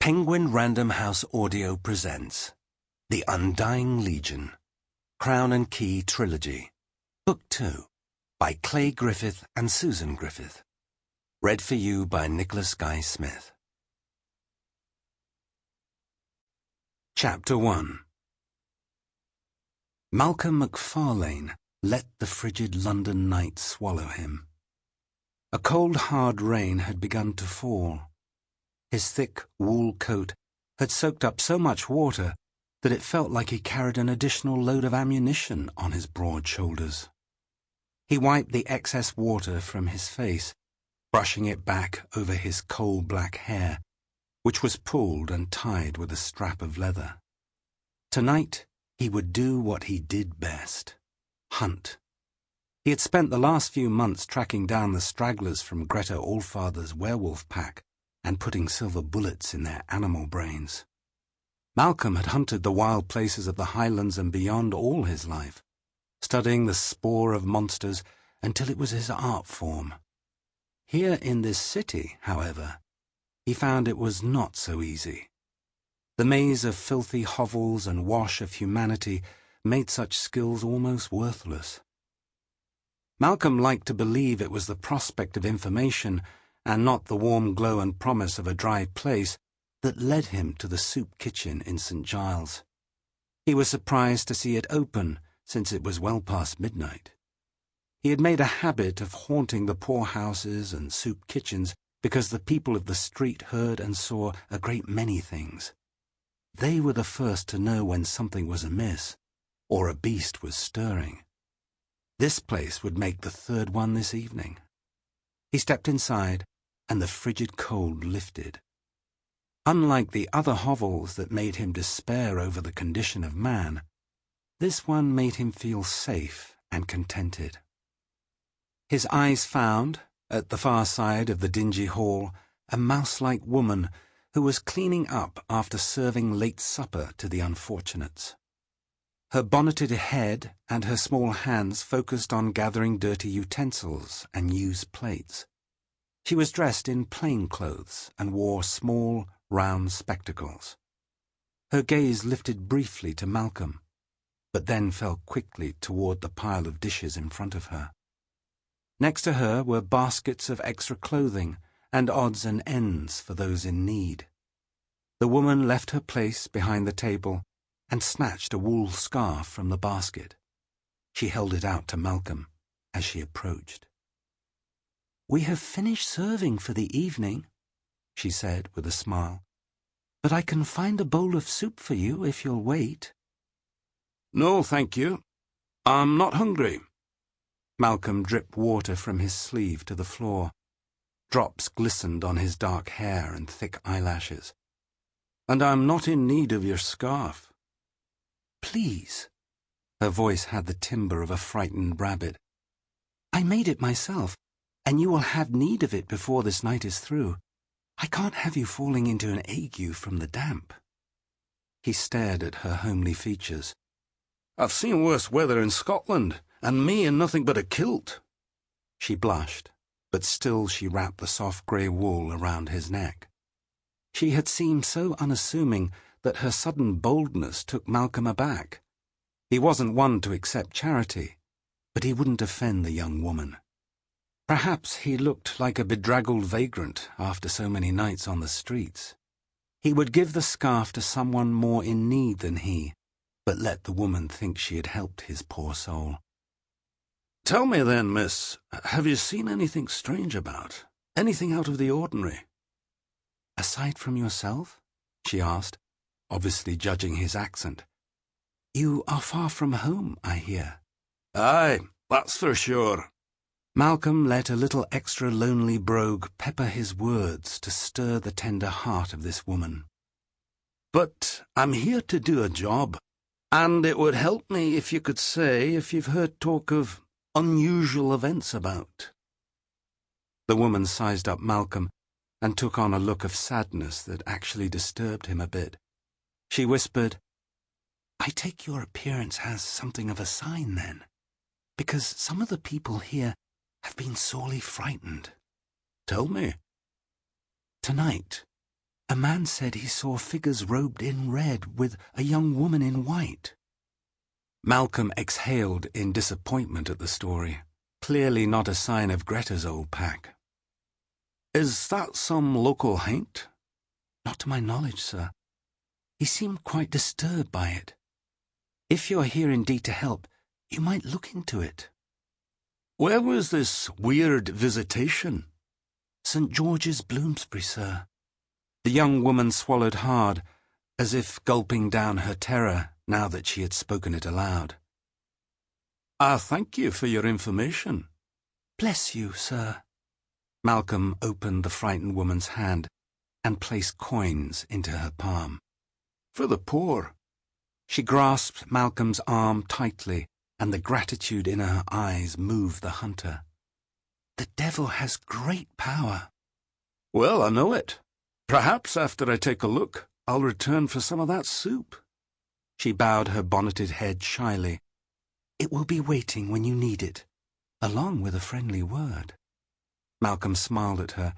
Penguin Random House Audio presents The Undying Legion, Crown and Key Trilogy, Book 2, by Clay Griffith and Susan Griffith. Read for you by Nicholas Guy Smith. Chapter 1. Malcolm MacFarlane let the frigid London night swallow him. A cold, hard rain had begun to fall. His thick wool coat had soaked up so much water that it felt like he carried an additional load of ammunition on his broad shoulders. He wiped the excess water from his face, brushing it back over his coal-black hair, which was pulled and tied with a strap of leather. Tonight he would do what he did best: hunt. He had spent the last few months tracking down the stragglers from Greta Allfather's werewolf pack and putting silver bullets in their animal brains. Malcolm had hunted the wild places of the Highlands and beyond all his life, studying the spoor of monsters until it was his art form. Here in this city, however, he found it was not so easy. The maze of filthy hovels and wash of humanity made such skills almost worthless. Malcolm liked to believe it was the prospect of information and not the warm glow and promise of a dry place that led him to the soup kitchen in St. Giles. He was surprised to see it open, since it was well past midnight. He had made a habit of haunting the poorhouses and soup kitchens because the people of the street heard and saw a great many things. They were the first to know when something was amiss, or a beast was stirring. This place would make the third one this evening. He stepped inside, and the frigid cold lifted. Unlike the other hovels that made him despair over the condition of man, this one made him feel safe and contented. His eyes found, at the far side of the dingy hall, a mouse-like woman who was cleaning up after serving late supper to the unfortunates. Her bonneted head and her small hands focused on gathering dirty utensils and used plates. She was dressed in plain clothes and wore small, round spectacles. Her gaze lifted briefly to Malcolm, but then fell quickly toward the pile of dishes in front of her. Next to her were baskets of extra clothing and odds and ends for those in need. The woman left her place behind the table and snatched a wool scarf from the basket. She held it out to Malcolm as she approached. "We have finished serving for the evening," she said with a smile, "but I can find a bowl of soup for you if you'll wait." "No, thank you. I'm not hungry." Malcolm dripped water from his sleeve to the floor. Drops glistened on his dark hair and thick eyelashes. "And I'm not in need of your scarf." "Please." Her voice had the timbre of a frightened rabbit. "I made it myself, and you will have need of it before this night is through. I can't have you falling into an ague from the damp." He stared at her homely features. "I've seen worse weather in Scotland, and me in nothing but a kilt." She blushed, but still she wrapped the soft grey wool around his neck. She had seemed so unassuming that her sudden boldness took Malcolm aback. He wasn't one to accept charity, but he wouldn't offend the young woman. Perhaps he looked like a bedraggled vagrant after so many nights on the streets. He would give the scarf to someone more in need than he, but let the woman think she had helped his poor soul. "Tell me then, miss, have you seen anything strange about? Anything out of the ordinary?" "Aside from yourself?" she asked, obviously judging his accent. "You are far from home, I hear." "Aye, that's for sure." Malcolm let a little extra lonely brogue pepper his words to stir the tender heart of this woman. "But I'm here to do a job, and it would help me if you could say if you've heard talk of unusual events about." The woman sized up Malcolm and took on a look of sadness that actually disturbed him a bit. She whispered, "I take your appearance as something of a sign, then, because some of the people here have been sorely frightened." "Tell me." "Tonight, A man said he saw figures robed in red with a young woman in white. Malcolm exhaled in disappointment at the story, clearly not a sign of Greta's old pack. Is that some local haint? Not to my knowledge, sir. He seemed quite disturbed by it. If you're here indeed to help, you might look into it. Where was this weird visitation? St. George's, Bloomsbury, sir. The young woman swallowed hard, as if gulping down her terror now that she had spoken it aloud. I thank you for your information. Bless you, sir. Malcolm opened the frightened woman's hand and placed coins into her palm. For the poor. She grasped Malcolm's arm tightly, and the gratitude in her eyes moved the hunter. The devil has great power. Well, I know it. Perhaps after I take a look, I'll return for some of that soup. She bowed her bonneted head shyly. It will be waiting when you need it, along with a friendly word. Malcolm smiled at her,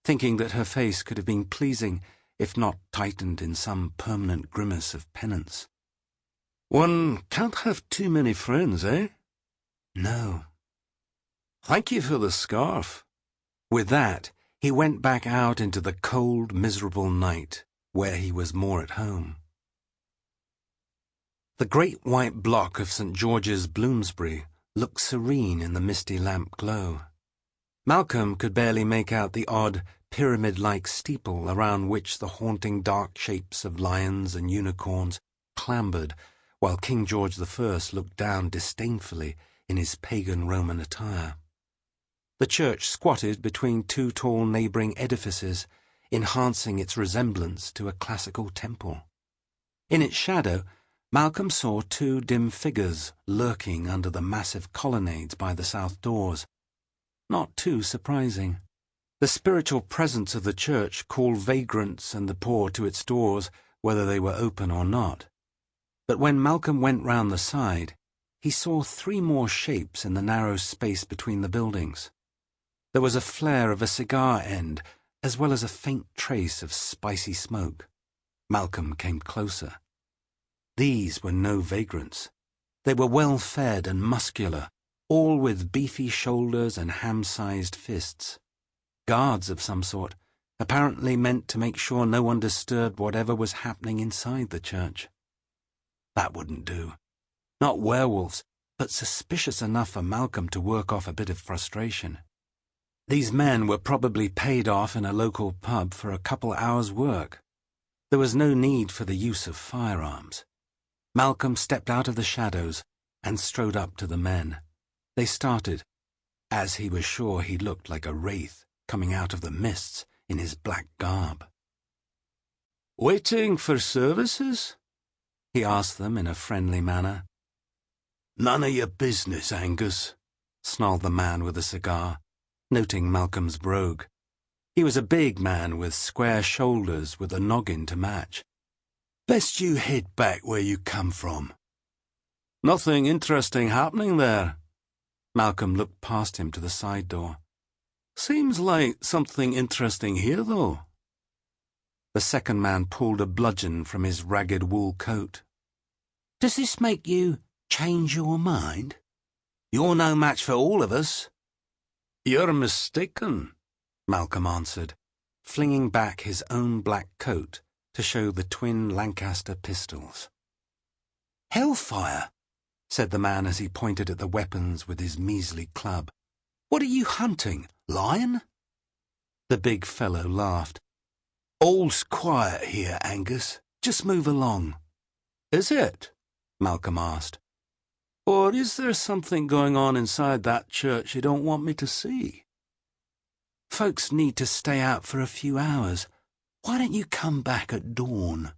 thinking that her face could have been pleasing, if not tightened in some permanent grimace of penance. One can't have too many friends, eh? No. Thank you for the scarf. With that, he went back out into the cold, miserable night, where he was more at home. The great white block of St. George's, Bloomsbury, looked serene in the misty lamp glow. Malcolm could barely make out the odd, pyramid-like steeple around which the haunting dark shapes of lions and unicorns clambered, while King George I looked down disdainfully in his pagan Roman attire. The church squatted between two tall neighbouring edifices, enhancing its resemblance to a classical temple. In its shadow, Malcolm saw two dim figures lurking under the massive colonnades by the south doors. Not too surprising. The spiritual presence of the church called vagrants and the poor to its doors, whether they were open or not. But when Malcolm went round the side, he saw three more shapes in the narrow space between the buildings. There was a flare of a cigar end, as well as a faint trace of spicy smoke. Malcolm came closer. These were no vagrants. They were well-fed and muscular, all with beefy shoulders and ham-sized fists. Guards of some sort, apparently meant to make sure no one disturbed whatever was happening inside the church. That wouldn't do. Not werewolves, but suspicious enough for Malcolm to work off a bit of frustration. These men were probably paid off in a local pub for a couple hours' work. There was no need for the use of firearms. Malcolm stepped out of the shadows and strode up to the men. They started, as he was sure he looked like a wraith coming out of the mists in his black garb. "Waiting for services?" he asked them in a friendly manner. "None of your business, Angus," snarled the man with a cigar, noting Malcolm's brogue. He was a big man with square shoulders with a noggin to match. "Best you head back where you come from." "Nothing interesting happening there." Malcolm looked past him to the side door. "Seems like something interesting here, though." The second man pulled a bludgeon from his ragged wool coat. "Does this make you change your mind? You're no match for all of us." "You're mistaken," Malcolm answered, flinging back his own black coat to show the twin Lancaster pistols. "Hellfire," said the man as he pointed at the weapons with his measly club. "What are you hunting, lion?" The big fellow laughed. "All's quiet here, Angus. Just move along." "Is it?" Malcolm asked. "Or is there something going on inside that church you don't want me to see?" "Folks need to stay out for a few hours. Why don't you come back at dawn?"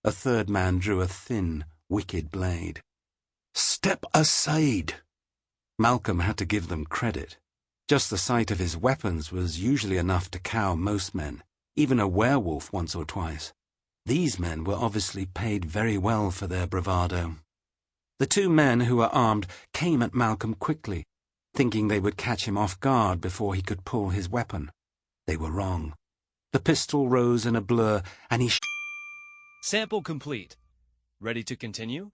A third man drew a thin, wicked blade. "Step aside." Malcolm had to give them credit. Just the sight of his weapons was usually enough to cow most men, even a werewolf once or twice. These men were obviously paid very well for their bravado. The two men who were armed came at Malcolm quickly, thinking they would catch him off guard before he could pull his weapon. They were wrong. The pistol rose in a blur, and he Sample complete. Ready to continue?